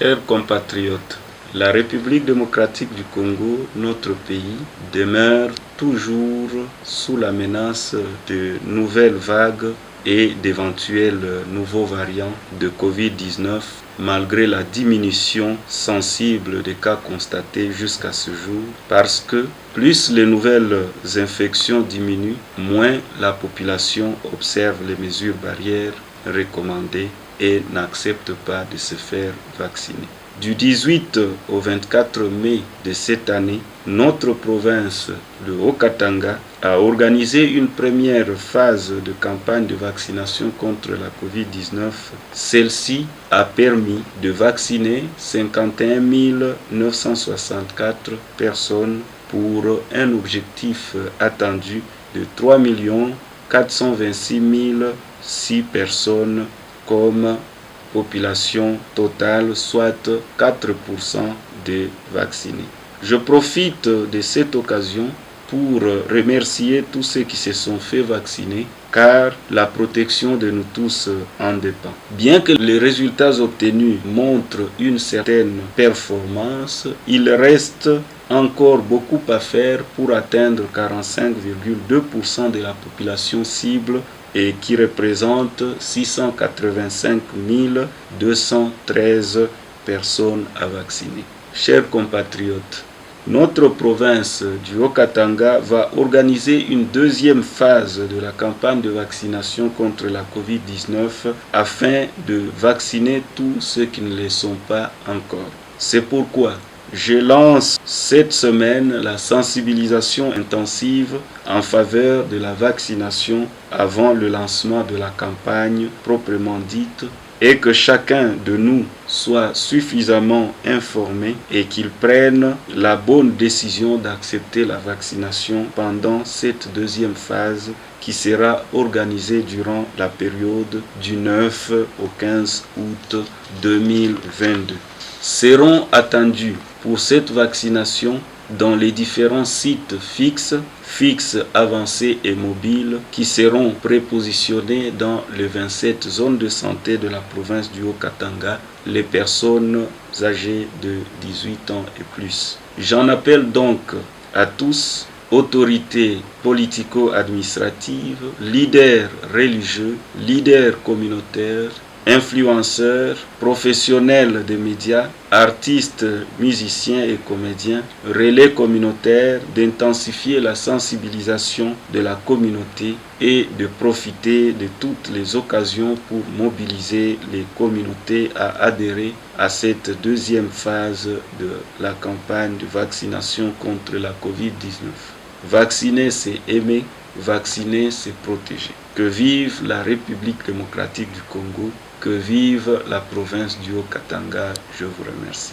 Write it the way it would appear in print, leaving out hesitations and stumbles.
Chers compatriotes, la République démocratique du Congo, notre pays, demeure toujours sous la menace de nouvelles vagues et d'éventuels nouveaux variants de Covid-19, malgré la diminution sensible des cas constatés jusqu'à ce jour, parce que plus les nouvelles infections diminuent, moins la population observe les mesures barrières recommandées et n'accepte pas de se faire vacciner. Du 18 au 24 mai de cette année, notre province, le Haut-Katanga, a organisé une première phase de campagne de vaccination contre la Covid-19. Celle-ci a permis de vacciner 51 964 personnes pour un objectif attendu de 3 426 006 personnes comme population totale, soit 4% des vaccinés. Je profite de cette occasion pour remercier tous ceux qui se sont fait vacciner, car la protection de nous tous en dépend. Bien que les résultats obtenus montrent une certaine performance, il reste encore beaucoup à faire pour atteindre 45,2% de la population cible et qui représente 685 213 personnes à vacciner. Chers compatriotes, notre province du Haut-Katanga va organiser une deuxième phase de la campagne de vaccination contre la Covid-19 afin de vacciner tous ceux qui ne le sont pas encore. C'est pourquoi je lance cette semaine la sensibilisation intensive en faveur de la vaccination avant le lancement de la campagne proprement dite, et que chacun de nous soit suffisamment informé et qu'il prenne la bonne décision d'accepter la vaccination pendant cette deuxième phase qui sera organisée durant la période du 9 au 15 août 2022. Seront attendus pour cette vaccination dans les différents sites fixes, avancés et mobiles qui seront prépositionnés dans les 27 zones de santé de la province du Haut-Katanga, les personnes âgées de 18 ans et plus. J'en appelle donc à tous, autorités politico-administratives, leaders religieux, leaders communautaires, influenceurs, professionnels des médias, artistes, musiciens et comédiens, relais communautaires, d'intensifier la sensibilisation de la communauté et de profiter de toutes les occasions pour mobiliser les communautés à adhérer à cette deuxième phase de la campagne de vaccination contre la Covid-19. Vacciner, c'est aimer. Vacciner, c'est protéger. Que vive la République démocratique du Congo, que vive la province du Haut-Katanga. Je vous remercie.